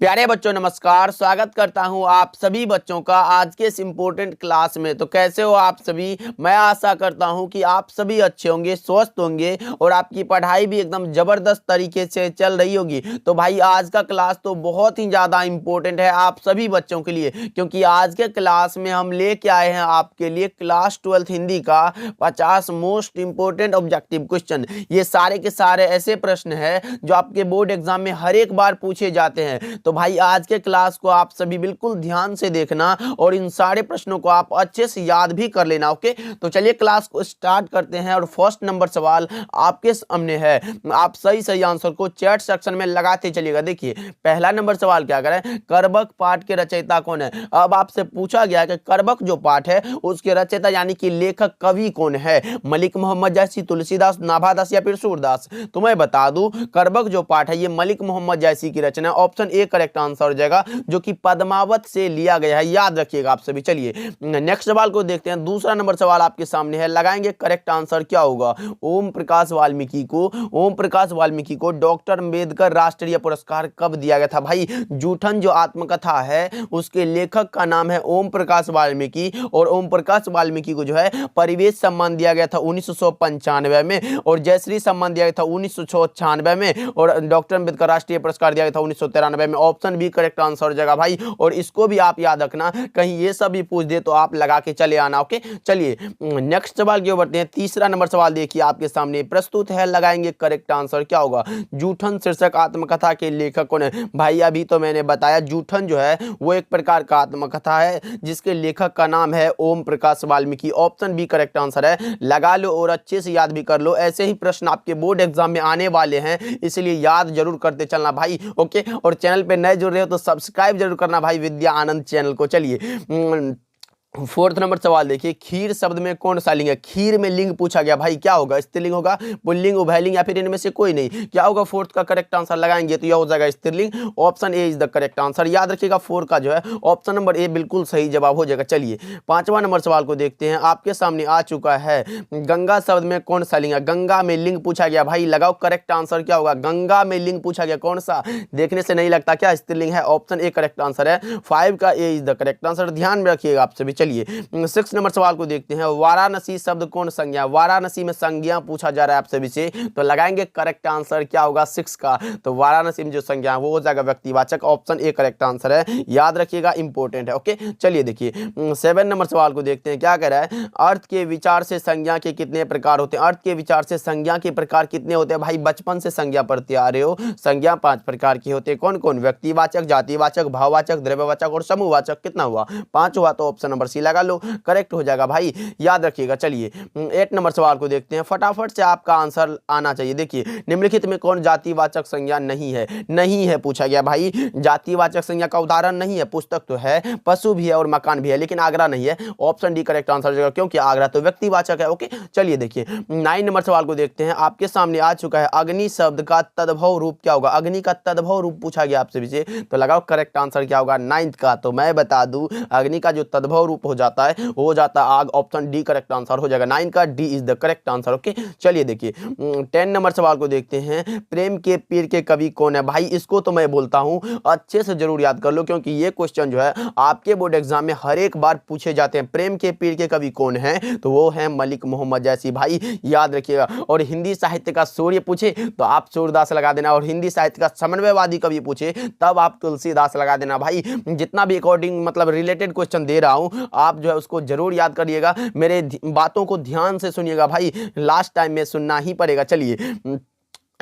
प्यारे बच्चों नमस्कार। स्वागत करता हूं आप सभी बच्चों का आज के इस इम्पोर्टेंट क्लास में। तो कैसे हो आप सभी? मैं आशा करता हूं कि आप सभी अच्छे होंगे, स्वस्थ होंगे और आपकी पढ़ाई भी एकदम ज़बरदस्त तरीके से चल रही होगी। तो भाई आज का क्लास तो बहुत ही ज़्यादा इम्पोर्टेंट है आप सभी बच्चों के लिए, क्योंकि आज के क्लास में हम लेके आए हैं आपके लिए क्लास 12th हिंदी का 50 मोस्ट इम्पोर्टेंट ऑब्जेक्टिव क्वेश्चन। ये सारे के सारे ऐसे प्रश्न है जो आपके बोर्ड एग्जाम में हर एक बार पूछे जाते हैं। तो भाई आज के क्लास को आप सभी बिल्कुल ध्यान से देखना और इन सारे प्रश्नों को आप अच्छे से याद भी कर लेना। ओके, तो चलिए क्लास को स्टार्ट करते हैं। और फर्स्ट नंबर सवाल आपके सामने है, आप सही आंसर को चैट सेक्शन में लगाते चलिएगा। देखिए पहला नंबर सवाल क्या करें, करबक पाठ के रचयिता कौन है। अब आपसे पूछा गया कि करबक जो पाठ है उसके रचयिता यानी कि लेखक कवि कौन है, मलिक मोहम्मद जैसी, तुलसीदास, नाभादास या फिर सूरदास। तो मैं बता दूं करबक जो पाठ है ये मलिक मोहम्मद जैसी की रचना, ऑप्शन ए करेक्ट आंसर हो जाएगा, जो कि पद्मावत से लिया गया है। याद रखिएगा आप सभी। चलिए नेक्स्ट सवाल को देखते हैं। दूसरा नंबर सवाल आपके सामने है, लगाएंगे करेक्ट आंसर क्या होगा। ओम प्रकाश वाल्मीकि को डॉक्टर अम्बेडकर राष्ट्रीय पुरस्कार कब दिया गया था। भाई जूठन जो आत्मकथा है उसके लेखक का नाम है ओम प्रकाश वाल्मीकि, और ओम प्रकाश वाल्मीकि को जो है परिवेश सम्मान दिया गया था 1995 में, और जयश्री सम्मान दिया गया था 1996 में, और डॉक्टर अम्बेडकर राष्ट्रीय पुरस्कार दिया गया था 1993 में। ऑप्शन बी करेक्ट आंसर हो जाएगा भाई। और इसको भी आप याद रखना, कहीं ये सब भी पूछ दे तो आप लगा के चले आना। ओके, चलिए नेक्स्ट सवाल की ओर बढ़ते हैं। तीसरा नंबर सवाल देखिए आपके सामने प्रस्तुत है, लगाएंगे करेक्ट आंसर क्या होगा। जूठन शीर्षक आत्मकथा के लेखक कौन है। भाई अभी तो मैंने बताया जूठन जो है वो एक प्रकार का आत्मकथा है जिसके लेखक का नाम है Om Prakash Valmiki. Option B correct answer है, लगा लो और अच्छे से याद भी कर लो। ऐसे ही प्रश्न आपके बोर्ड एग्जाम में आने वाले हैं, इसलिए याद जरूर करते चलना भाई। ओके, और चैनल पे नए जुड़ रहे हो तो सब्सक्राइब जरूर करना भाई विद्या आनंद चैनल को। चलिए फोर्थ नंबर सवाल देखिए, खीर शब्द में कौन सा लिंग है। खीर में लिंग पूछा गया भाई, क्या होगा, स्त्रीलिंग होगा, पुल्लिंग, उभयलिंग या फिर इनमें से कोई नहीं। क्या होगा फोर्थ का करेक्ट आंसर लगाएंगे तो यह हो जाएगा स्त्रीलिंग। Option A is the correct answer. याद रखिएगा फोर का जो है ऑप्शन नंबर ए बिल्कुल सही जवाब हो जाएगा। चलिए पांचवा नंबर सवाल को देखते हैं। आपके सामने आ चुका है, गंगा शब्द में कौन सा लिंग है। गंगा में लिंग पूछा गया भाई, लगाओ करेक्ट आंसर क्या होगा। गंगा में लिंग पूछा गया कौन सा, देखने से नहीं लगता क्या स्त्रीलिंग है। ऑप्शन ए करेक्ट आंसर है, 5 का A is the correct answer. ध्यान में रखिएगा आप सभी। चलिए नंबर सवाल को देखते हैं। वाराणसी शब्द कौन संज्ञा। वाराणसी में संज्ञा पूछा जा रहा है आप सभी से, तो लगाएंगे करेक्ट आंसर क्या होगा 6 का। तो वाराणसी में जो संज्ञा है वो हो जाएगा व्यक्तिवाचक। ऑप्शन ए करेक्ट आंसर है, याद रखिएगा इंपॉर्टेंट है। ओके, चलिए देखिए 7 नंबर सवाल को देखते हैं। क्या कह रहा है, अर्थ के विचार से संज्ञा के कितने प्रकार होते हैं। अर्थ के विचार से संज्ञा के प्रकार कितने होते हैं। भाई बचपन से संज्ञा पढ़ते आ रहे हो, संज्ञा 5 प्रकार की होते हैं। कौन कौन, व्यक्तिवाचक, जातिवाचक, भाववाचक, द्रव्यवाचक और समूहवाचक। कितना हुआ, 5 हुआ। तो ऑप्शन नंबर सी लगा लो, करेक्ट हो जाएगा भाई, याद रखिएगा। चलिए 8 नंबर सवाल को देखते हैं। फटाफट से आपका आंसर आना चाहिए। देखिए निम्नलिखित में कौन जातिवाचक संज्ञा नहीं है। नहीं है पूछा गया भाई, जातिवाचक संज्ञा का उदाहरण नहीं है। पुस्तक तो है, पशु भी है और मकान भी है, लेकिन आगरा नहीं है। ऑप्शन डी करेक्ट आंसर हो जाएगा, क्योंकि आगरा तो व्यक्तिवाचक है। ओके, चलिए देखिए 9 नंबर सवाल को देखते हैं। आपके सामने आ चुका है, अग्नि शब्द का तद्भव रूप क्या होगा। अग्नि का तद्भव रूप पूछा गया आपसे से, तो लगाओ करेक्ट आंसर क्या होगा 9th का। तो मैं बता दूं अग्नि का जो तद्भव रूप हो जाता है वो हो जाता है आग। ऑप्शन डी करेक्ट आंसर हो जाएगा, 9 का D is the correct answer. Okay, चलिए देखिए 10 नंबर सवाल को देखते हैं। प्रेम के पीर के कवि कौन है। भाई इसको तो मैं बोलता हूं अच्छे से जरूर याद कर लो, क्योंकि ये क्वेश्चन जो है आपके बोर्ड एग्जाम में हर एक बार पूछे जाते हैं। प्रेम के पीर के कवि कौन है, तो वो है मलिक मोहम्मद जैसी। भाई याद रखिएगा। और हिंदी साहित्य का सूर्य पूछे तो आप सूरदास लगा देना, और हिंदी साहित्य का समन्वयवादी कवि पूछे तब आप तुलसीदास लगा देना। भाई जितना भी अकॉर्डिंग मतलब रिलेटेड क्वेश्चन दे रहा हूं आप जो है उसको जरूर याद करिएगा। मेरे बातों को ध्यान से सुनिएगा भाई, लास्ट टाइम में सुनना ही पड़ेगा। चलिए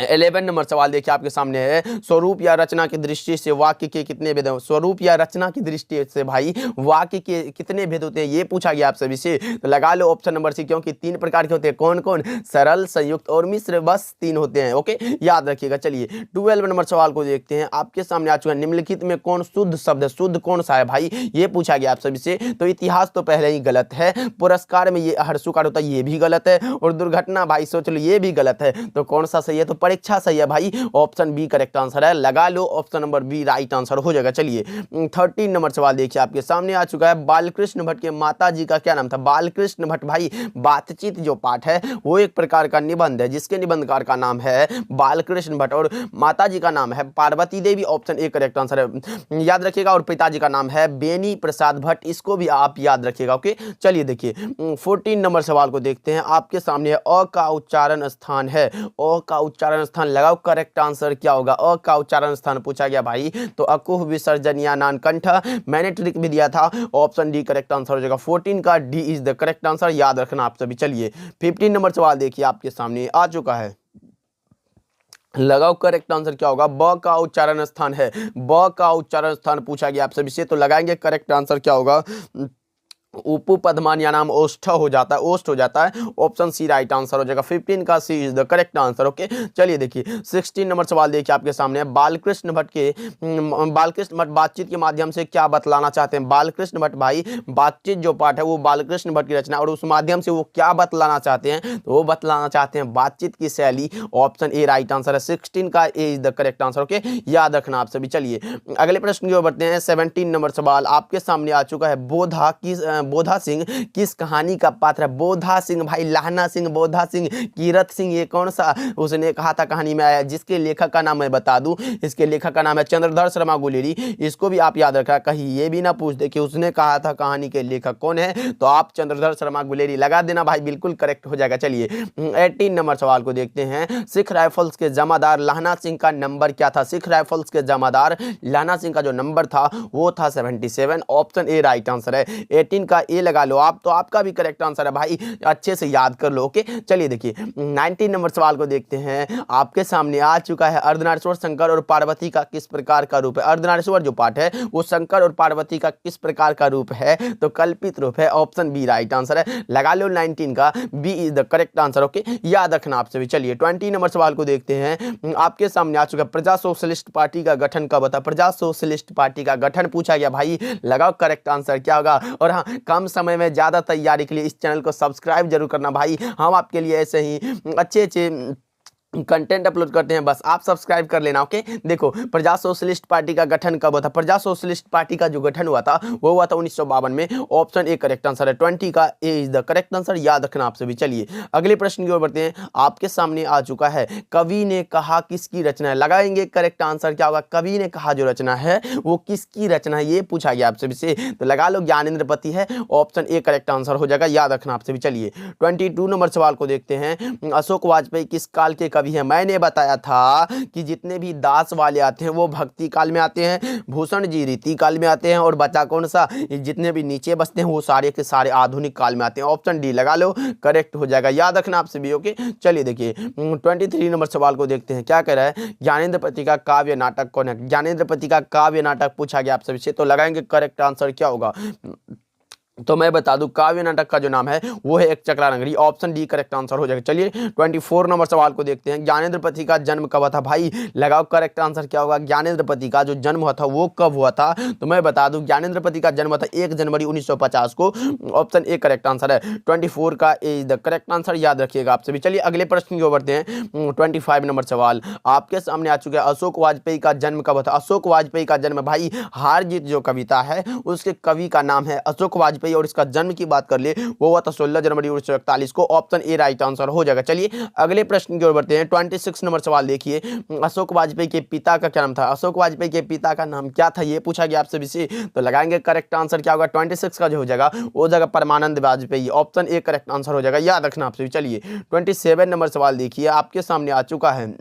11 नंबर सवाल देखिए आपके सामने है, स्वरूप या रचना की दृष्टि से वाक्य के कितने भेद हैं। स्वरूप या रचना की दृष्टि से भाई वाक्य के कितने भेद होते हैं ये पूछा गया आप सभी से, तो लगा लो ऑप्शन नंबर सी, क्योंकि 3 प्रकार के होते हैं। कौन कौन, सरल, संयुक्त और मिश्र, बस 3 होते हैं। ओके, याद रखिएगा। चलिए 12 नंबर सवाल को देखते हैं। आपके सामने आ चुका है, निम्नलिखित में कौन शुद्ध शब्द है। शुद्ध कौन सा है भाई, ये पूछा गया आप सभी से। तो इतिहास तो पहले ही गलत है, पुरस्कार में ये हर्षुकार होता है, ये भी गलत है, और दुर्घटना भाई सोच लो ये भी गलत है। तो कौन सा सही है, तो परीक्षा सही है भाई, ऑप्शन बी करेक्ट आंसर है, लगा लो option number B right answer हो जाएगा। चलिए 13 नंबर सवाल देखिए आपके सामने आ चुका है। बालकृष्ण भट्ट के माता जी का क्या नाम था? बालकृष्ण भट्ट भाई बातचीत जो पाठ है वो एक प्रकार का निबंध है जिसके निबंधकार का नाम है बालकृष्ण भट्ट और माता जी का नाम है पार्वती देवी, ऑप्शन ए करेक्ट आंसर है, याद रखिएगा। और पिताजी का नाम है बेनी प्रसाद भट्ट, इसको भी आप याद रखिएगा। ओके चलिए देखिए 14 नंबर सवाल को देखते हैं आपके सामने। अ का उच्चारण स्थान है, अ का उच्चारण स्थान लगाओ करेक्ट आंसर क्या होगा? अ का उच्चारण स्थान पूछा गया भाई तो अकुह विसर्जन या नानकंठ, मैंने ट्रिक भी दिया था, ऑप्शन डी करेक्ट आंसर हो जाएगा। 14 का D is the correct answer, याद रखना आप सभी। चलिए 15 नंबर सवाल देखिए आपके सामने आ चुका है, लगाओ करेक्ट आंसर क्या होगा? ब का उच्चारण स्थान है, ब का उच्चारण स्थान पूछा गया आप सभी से तो लगाएंगे करेक्ट आंसर क्या होगा? उपु पद्मान या नाम ओष्ठ हो जाता है, ओष्ठ हो जाता है, ऑप्शन सी राइट आंसर हो जाएगा। 15 का C is the correct answer. Okay चलिए देखिए 16 नंबर सवाल देखिए आपके सामने। बालकृष्ण भट्ट बातचीत के माध्यम से क्या बतलाना चाहते हैं? बालकृष्ण भट्ट भाई बातचीत जो पाठ है वो बालकृष्ण भट्ट की रचना और उस माध्यम से वो क्या बतलाना चाहते हैं? तो वो बतलाना चाहते हैं बातचीत की शैली, ऑप्शन ए राइट आंसर है। 16 का A is the correct answer. Okay याद रखना आप सभी। चलिए अगले प्रश्न की ओर बढ़ते हैं। 17 नंबर सवाल आपके सामने आ चुका है। बोधा सिंह किस कहानी का पात्र है? बोधा सिंह भाई लहना सिंह, बोधा सिंह, कीरत सिंह, ये कौन सा उसने कहा था कहानी में आया? जिसके लेखक का नाम मैं बता दूं, इसके लेखक का नाम है चंद्रधर शर्मा गुलेरी, इसको भी आप याद रखा। कहीं ये भी ना पूछ दे कि उसने कहा था कहानी के लेखक कौन है, तो आप चंद्रधर शर्मा गुलेरी लगा देना भाई, बिल्कुल करेक्ट हो जाएगा। चलिए 18 नंबर सवाल को देखते हैं। सिख राइफल्स के जमादार लहना सिंह का नंबर क्या था? सिख राइफल्स के जमादार लहना सिंह का जो नंबर था वो था 77, ऑप्शन ए राइट आंसर है। 18 का ए लगा लो आप, तो आपका भी करेक्ट आंसर है भाई, अच्छे से याद कर लो। ओके चलिए देखिए 19 नंबर सवाल को देखते हैं आपके सामने आ चुका है। अर्धनारीश्वर शंकर और पार्वती का किस प्रकार का रूप है? अर्धनारीश्वर जो पाठ है वो शंकर और पार्वती का किस प्रकार का रूप है? तो कल्पित रूप है, ऑप्शन बी राइट आंसर है, लगा लो 19 का B is the correct answer. Okay याद रखना आपसे भी। चलिए 20 नंबर सवाल को देखते हैं आपके सामने आ चुका है। प्रजा सोशलिस्ट पार्टी का गठन कब था? प्रजा सोशलिस्ट पार्टी का गठन पूछा गया भाई, लगाओ करेक्ट आंसर क्या होगा? और हाँ, कम समय में ज्यादा तैयारी के लिए इस चैनल को सब्सक्राइब जरूर करना भाई, हम आपके लिए ऐसे ही अच्छे कंटेंट अपलोड करते हैं, बस आप सब्सक्राइब कर लेना। ओके देखो प्रजा सोशलिस्ट पार्टी का गठन कब हुआ था? प्रजा सोशलिस्ट पार्टी का जो गठन हुआ था वो हुआ था 1952 में, ऑप्शन ए करेक्ट आंसर है। 20 का A is the correct answer, याद रखना आप सभी। चलिए अगले प्रश्न की ओर बढ़ते हैं आपके सामने आ चुका है। कवि ने कहा किसकी रचना है? लगाएंगे करेक्ट आंसर क्या होगा? कवि ने कहा जो रचना है वो किसकी रचना है, ये पूछा गया आप सभी से, तो लगा लो ज्ञानेंद्र पति है, ऑप्शन ए करेक्ट आंसर हो जाएगा, याद रखना आप सभी। चलिए 22 नंबर सवाल को देखते हैं। अशोक वाजपेयी किस काल के कवि है? मैंने बताया था कि जितने भी दास वाले आते हैं वो भक्ति काल में आते हैं, भूषण जी रीति काल में आते हैं, और बचा कौन सा? जितने भी नीचे बसते हैं वो सारे के सारे आधुनिक काल में आते हैं, ऑप्शन डी लगा लो करेक्ट हो जाएगा, याद रखना आपसे भी। ओके चलिए देखिए 23 नंबर सवाल को देखते हैं क्या कह रहा है। ज्ञानेंद्र पति का काव्य नाटक कौन है? ज्ञानेंद्र पति का काव्य नाटक पूछा गया आप सभी से, तो लगाएंगे करेक्ट आंसर क्या होगा? तो मैं बता दूं काव्य नाटक का जो नाम है वो है एक चकला नगरी, ऑप्शन डी करेक्ट आंसर हो जाएगा। चलिए 24 नंबर सवाल को देखते हैं। ज्ञानेंद्र पति का जन्म कब हुआ था? भाई लगाओ करेक्ट आंसर क्या होगा? ज्ञानेंद्र पति का जो जन्म हुआ था वो कब हुआ था? तो मैं बता दूं ज्ञानेंद्र पति का जन्म हुआ था 1 जनवरी 1950 को, ऑप्शन ए करेक्ट आंसर है। 24 का A is the correct answer, याद रखिएगा आप सभी। चलिए अगले प्रश्न की ओर बढ़ते हैं। 25 नंबर सवाल आपके सामने आ चुका है। अशोक वाजपेयी का जन्म कब हुआ था? अशोक वाजपेयी का जन्म भाई हार जीत जो कविता है उसके कवि का नाम है अशोक वाजपेयी, और इसका जन्म बात कर ले वो हुआ था 16 जनवरी 1941 को, ऑप्शन ए राइट आंसर हो जाएगा। चलिए अगले प्रश्न की ओर बढ़ते हैं। 26 नंबर सवाल देखिए। अशोक वाजपेयी के पिता का क्या नाम था? अशोक वाजपेयी के पिता का नाम क्या था ये पूछा गया आप सभी से, तो लगाएंगे करेक्ट आंसर क्या होगा? 26 का जो हो जाएगा वो जगह Parmanand Vajpayee, option A correct answer हो जाएगा, याद रखना आप सभी। चलिए 27 नंबर सवाल देखिए आपके सामने आ चुका है।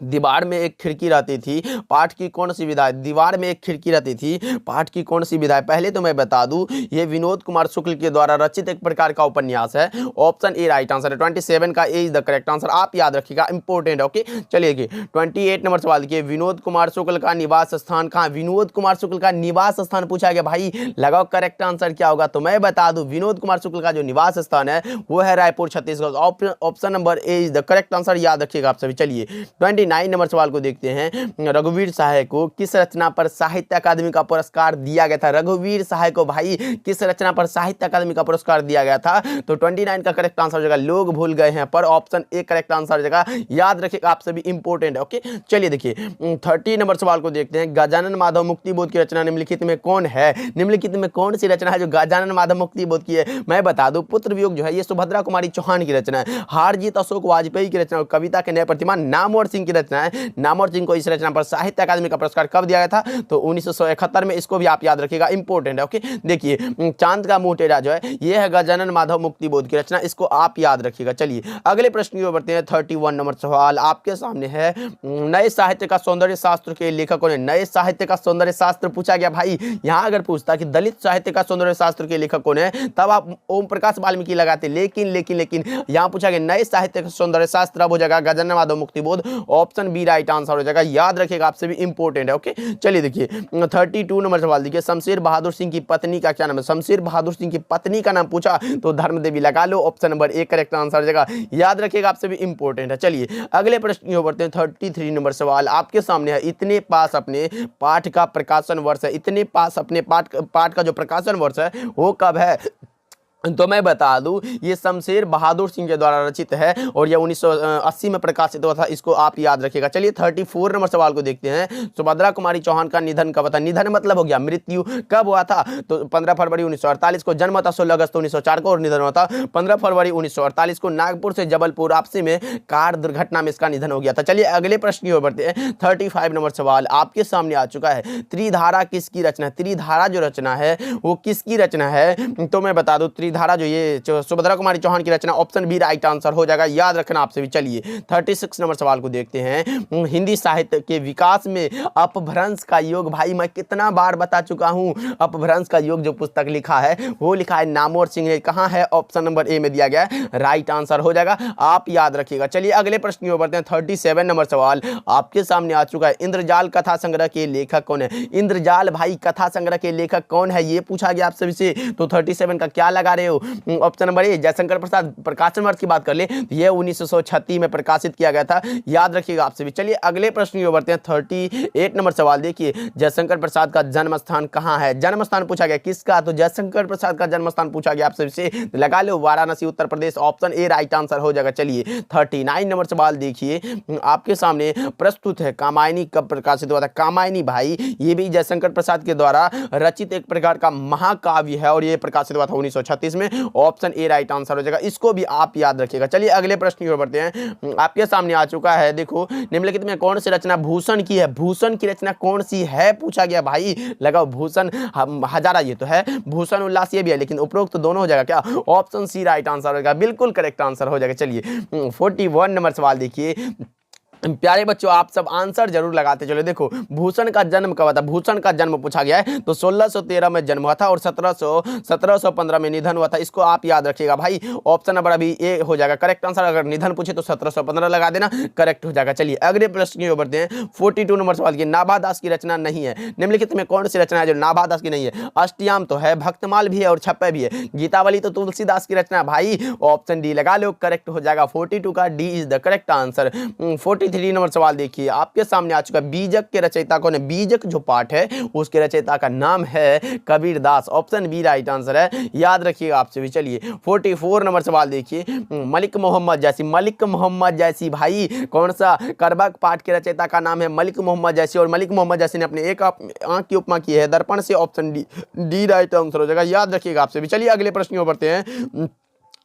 दीवार में एक खिड़की रहती थी, पाठ की कौन सी विधा है? दीवार में एक खिड़की रहती थी, पाठ की कौन सी विधा है? पहले तो मैं बता दूं ये विनोद कुमार शुक्ल के द्वारा रचित एक प्रकार का उपन्यास है, ऑप्शन ए राइट आंसर है। 27 का A is the correct answer, आप याद रखिएगा, इंपॉर्टेंट। ओके चलिए 28 नंबर सवाल देखिए। विनोद कुमार शुक्ल का निवास स्थान कहाँ? विनोद कुमार शुक्ल का निवास स्थान पूछा गया भाई, लगाओ करेक्ट आंसर क्या होगा? तो मैं बता दूं विनोद कुमार शुक्ल का जो निवास स्थान है वो है Raipur Chhattisgarh, option number A is the correct answer, याद रखिएगा आप सभी। चलिए 29 29 नंबर सवाल को देखते हैं। रघुवीर सहाय को किस रचना पर साहित्य अकादमी का पुरस्कार दिया गया था? रघुवीर सहाय को भाई किस रचना पर साहित्य अकादमी का पुरस्कार दिया गया था? तो 29 का करेक्ट आंसर हो जाएगा लोग भूल गए हैं पर, ऑप्शन ए करेक्ट आंसर हो जाएगा। याद रखिएगा, आप सभी इंपॉर्टेंट है। ओके, चलिए देखिए 30 नंबर सवाल को देखते हैं। गजानन माधव मुक्तिबोध की रचना निम्नलिखित में कौन है? निम्नलिखित में कौन सी रचना है जो गजानन माधव मुक्तिबोध की है? मैं बता दूं, पुत्र वियोग जो है ये सुभद्रा कुमारी चौहान की रचना है। हार जीत अशोक वाजपेयी की रचना, कविता के नए प्रतिमा नामवर सिंह की रचना है। नामवर सिंह को इस रचना पर साहित्य अकादमी का पुरस्कार कब दिया गया था? तो 1971 में। इसको भी आप याद रखिएगा, इंपॉर्टेंट है। ओके, देखिए चांद का मुंह टेढ़ा जो है ये है गजानन माधव मुक्तिबोध की रचना, इसको आप याद रखिएगा। चलिए अगले प्रश्न की ओर बढ़ते हैं। 31 नंबर सवाल आपके सामने है। नए साहित्य का सौंदर्य शास्त्र के लेखक कौन है? नए साहित्य का सौंदर्य शास्त्र पूछा गया भाई। यहां अगर पूछता कि दलित साहित्य का सौंदर्य शास्त्र के लेखक कौन है, तब आप ओम प्रकाश वाल्मीकि लगाते। लेकिन यहां पूछा गया नए साहित्य का सौंदर्य शास्त्र, अब हो जाएगा Gajanan Madhav Muktibodh. Option B right answer हो जाएगा। याद रखिएगा, आपसे भी इंपॉर्टेंट है। ओके, चलिए देखिए 32 नंबर सवाल देखिए। शमशेर बहादुर सिंह की पत्नी का क्या नाम है? शमशेर बहादुर सिंह की पत्नी का नाम पूछा तो धर्मदेवी लगा लो। Option number A correct answer हो जाएगा। याद रखिएगा, आपसे भी इंपॉर्टेंट है। चलिए अगले प्रश्न की ओर बढ़ते हैं। 33 नंबर सवाल आपके सामने है। इतने पास अपने पाठ का प्रकाशन वर्ष है। इतने पास अपने पाठ का जो प्रकाशन वर्ष है वो कब है? तो मैं बता दूं, ये शमशेर बहादुर सिंह के द्वारा रचित है और यह 1980 में प्रकाशित हुआ था। इसको आप याद रखिएगा। चलिए 34 नंबर सवाल को देखते हैं। सुभद्रा कुमारी चौहान का निधन कब था? निधन मतलब हो गया मृत्यु। कब हुआ था? तो 15 फरवरी 1948 को। जन्म था 16 अगस्त 1904 को और निधन हुआ था 15 फरवरी 1948 को। नागपुर से जबलपुर वापसी में कार दुर्घटना में इसका निधन हो गया था। चलिए अगले प्रश्न की ओर बढ़ते हैं। 35 नंबर सवाल आपके सामने आ चुका है। त्रिधारा किसकी रचना है? त्रिधारा जो रचना है वो किसकी रचना है? तो मैं बता दूं, धारा जो ये सुभद्रा कुमारी चौहान की रचना। ऑप्शन बी राइट आंसर हो जाएगा। याद रखना आपसे भी। चलिए 36 नंबर सवाल को देखते हैं। हिंदी साहित्य के विकास में अपभ्रंश का योग, भाई मैं कितना बार बता चुका हूं, अपभ्रंश का योग जो पुस्तक लिखा है वो लिखा है नामवर सिंह ने। कहां है? ऑप्शन नंबर ए में दिया गया है। राइट आंसर हो जाएगा, आप याद रखिएगा। चलिए अगले प्रश्न की ओर बढ़ते हैं। 37 नंबर सवाल आपके सामने आ चुका है। इंद्रजाल कथा संग्रह के लेखक कौन है? इंद्रजाल भाई कथा संग्रह के लेखक कौन है ये पूछा गया आपसे से। तो 37 का क्या लगा रहे हो? ऑप्शन नंबर ए जयशंकर प्रसाद। प्रकाशन वर्ष की बात कर ले तो यह 1936 में प्रकाशित किया गया था। याद रखिएगा आपसे भी। चलिए अगले प्रश्न की ओर बढ़ते हैं। 38 नंबर सवाल देखिए। जयशंकर प्रसाद का जन्म स्थान कहां है? जन्म स्थान पूछा गया किसका? तो जयशंकर प्रसाद का जन्म स्थान पूछा गया आपसे से। लगा लो Varanasi Uttar Pradesh. Option A right answer हो जाएगा। चलिए 39 नंबर सवाल देखिए आपके सामने प्रस्तुत है। कामायनी कब प्रकाशित हुआ था? कामायनी भाई ये भी जयशंकर प्रसाद के द्वारा रचित एक प्रकार का महाकाव्य है और यह प्रकाशित हुआ था 1936 में। ऑप्शन ए राइट आंसर हो जाएगा। इसको भी आप याद रखिएगा। चलिए अगले प्रश्न की ओर बढ़ते हैं। आपके सामने आ चुका है। देखो निम्नलिखित में कौन सी रचना भूषण की है? भूषण की रचना कौन सी है पूछा गया भाई। लगाओ भूषण हजारा ये तो है, भूषण उल्लास ये भी है, लेकिन उपरोक्त तो दोनों हो जाएगा क्या? ऑप्शन सी राइट आंसर होगा, बिल्कुल करेक्ट आंसर हो जाएगा। चलिए 41 नंबर सवाल देखिए। प्यारे बच्चों आप सब आंसर जरूर लगाते चलो। देखो भूषण का जन्म कब था? भूषण का जन्म पूछा गया है तो 1613 में जन्म हुआ था और 1715 में निधन हुआ था। इसको आप याद रखिएगा भाई। ऑप्शन नंबर अभी ए हो जाएगा करेक्ट आंसर। अगर निधन पूछे तो 1715 लगा देना, करेक्ट हो जाएगा। चलिए अगले प्रश्न की ओर बढ़ते हैं। 42 नंबर सवाल की नाभा दास की रचना नहीं है। निम्नलिखित में कौन सी रचना है जो नाभा दास की नहीं है? अष्टयाम तो है, भक्तमाल भी है और छप्पे भी है। गीतावली तो तुलसीदास की रचना भाई। ऑप्शन डी लगा लो, करेक्ट हो जाएगा। 42 का D is the correct answer. 43 number सवाल देखिए आपके सामने आ चुका है। बीजक के रचयिता कौन है? बीजक जो पाठ है उसके रचयिता का नाम है Kabir Das. Option B right answer है, याद रखिएगा आपसे भी। चलिए 44 नंबर सवाल देखिए। मलिक मोहम्मद जैसी, मलिक मोहम्मद जैसी भाई कौन सा करबक पाठ के रचयिता का नाम है? मलिक मोहम्मद जैसी। और मलिक मोहम्मद जैसी ने अपने एक आंख की उपमा की है दर्पण से। ऑप्शन डी राइट आंसर हो जाएगा, याद रखिएगा आपसे भी। चलिए अगले प्रश्न की ओर बढ़ते हैं।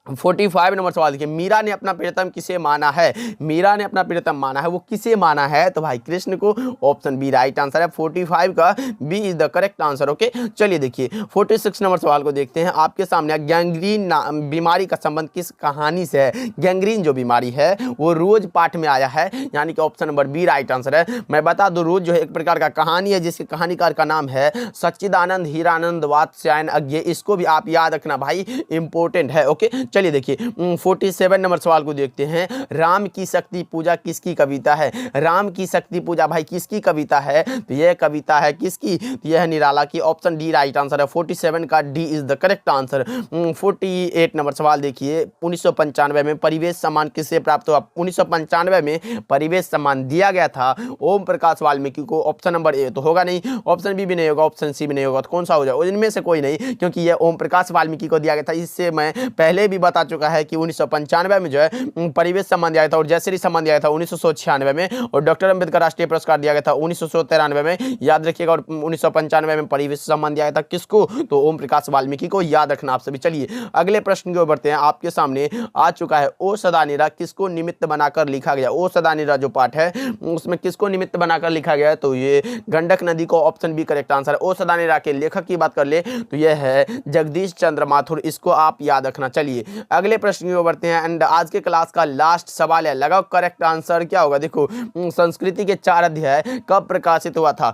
45 नंबर सवाल देखिए। मीरा ने अपना प्रियतम किसे माना है? मीरा ने अपना प्रियतम माना है, वो किसे माना है? तो भाई कृष्ण को। ऑप्शन बी राइट आंसर है। 45 का B is the correct answer. Okay चलिए देखिए 46 नंबर सवाल को देखते हैं आपके सामने। गैंग्रीन बीमारी का संबंध किस कहानी से है? गैंग्रीन जो बीमारी है वो रोज पाठ में आया है, यानी कि option number B right answer है। मैं बता दूं रोज जो है एक प्रकार का कहानी है जिसके कहानीकार का नाम है सच्चिदानंद हीरानंद वात्स्यायन अज्ञे। इसको भी आप याद रखना भाई, इंपॉर्टेंट है। ओके चलिए देखिए 47 नंबर सवाल को देखते हैं। राम की शक्ति पूजा किसकी कविता है? राम की शक्ति पूजा भाई किसकी कविता है? तो यह कविता है किसकी? तो यह निराला की। ऑप्शन डी राइट आंसर है। 47 का D is the correct answer. 48 number सवाल देखिए। 1995 में परिवेश सम्मान किससे प्राप्त हुआ? 1995 में परिवेश सम्मान दिया गया था ओम प्रकाश वाल्मीकि को। ऑप्शन नंबर ए तो होगा नहीं, ऑप्शन बी भी नहीं होगा, ऑप्शन सी भी नहीं होगा, तो कौन सा हो जाए? इनमें से कोई नहीं, क्योंकि यह ओम प्रकाश वाल्मीकि को दिया गया था। इससे मैं पहले भी बता चुका है कि 1995 में जो है परिवेश सम्मान दिया गया था, और जयश्री सम्मान दिया गया था 1996 में, और डॉक्टर अंबेडकर राष्ट्रीय पुरस्कार दिया गया था 1993 में, याद रखिएगा। और 1995 में परिवेश सम्मान दिया गया था किसको? तो ओम प्रकाश वाल्मीकि को, याद रखना आप सभी। चलिए अगले प्रश्न की ओर बढ़ते हैं। आपके सामने आ चुका है ओ सदानीरा किसको निमित्त बनाकर लिखा गया? ओ सदानीरा जो पाठ है उसमें किसको निमित्त बनाकर लिखा गया है? तो ये गंडक नदी को। ऑप्शन बी करेक्ट आंसर है। ओ सदानीरा के लेखक की बात कर ले तो यह है जगदीश चंद्र माथुर, इसको आप याद रखना। चलिए अगले प्रश्न की ओर बढ़ते हैं, एंड आज के क्लास का लास्ट सवाल है, लगाओ करेक्ट आंसर क्या होगा? देखो संस्कृति के 4 अध्याय कब प्रकाशित हुआ था?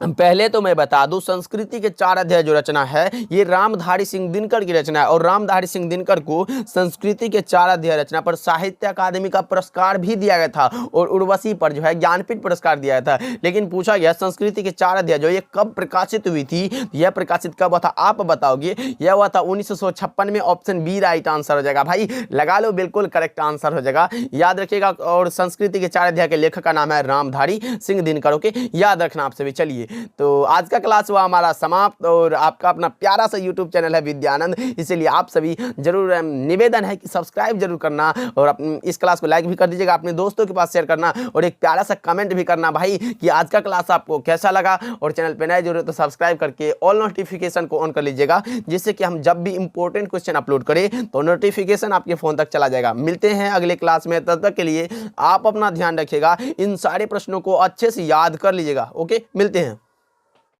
पहले तो मैं बता दूं, संस्कृति के 4 अध्याय जो रचना है ये रामधारी सिंह दिनकर की रचना है, और रामधारी सिंह दिनकर को संस्कृति के 4 अध्याय रचना पर साहित्य अकादमी का पुरस्कार भी दिया गया था, और उर्वशी पर जो है ज्ञानपीठ पुरस्कार दिया गया था। लेकिन पूछा गया संस्कृति के 4 अध्याय जो ये कब प्रकाशित हुई थी? यह प्रकाशित कब हुआ था आप बताओगे? यह हुआ था 1956 में। ऑप्शन बी राइट आंसर हो जाएगा। भाई लगा लो, बिल्कुल करेक्ट आंसर हो जाएगा, याद रखिएगा। और संस्कृति के 4 अध्याय के लेखक का नाम है रामधारी सिंह दिनकर। ओके, याद रखना आप सभी। चलिए तो आज का क्लास हुआ हमारा समाप्त, और आपका अपना प्यारा सा यूट्यूब चैनल है विद्यानंद, इसलिए आप सभी जरूर निवेदन है कि सब्सक्राइब जरूर करना, और इस क्लास को लाइक भी कर दीजिएगा, अपने दोस्तों के पास शेयर करना, और एक प्यारा सा कमेंट भी करना भाई कि आज का क्लास आपको कैसा लगा। और चैनल पे नए जरूर तो सब्सक्राइब करके ऑल नोटिफिकेशन को ऑन कर लीजिएगा, जिससे कि हम जब भी इंपॉर्टेंट क्वेश्चन अपलोड करें तो नोटिफिकेशन आपके फोन तक चला जाएगा। मिलते हैं अगले क्लास में, तब तक के लिए आप अपना ध्यान रखिएगा, इन सारे प्रश्नों को अच्छे से याद कर लीजिएगा। ओके, मिलते हैं।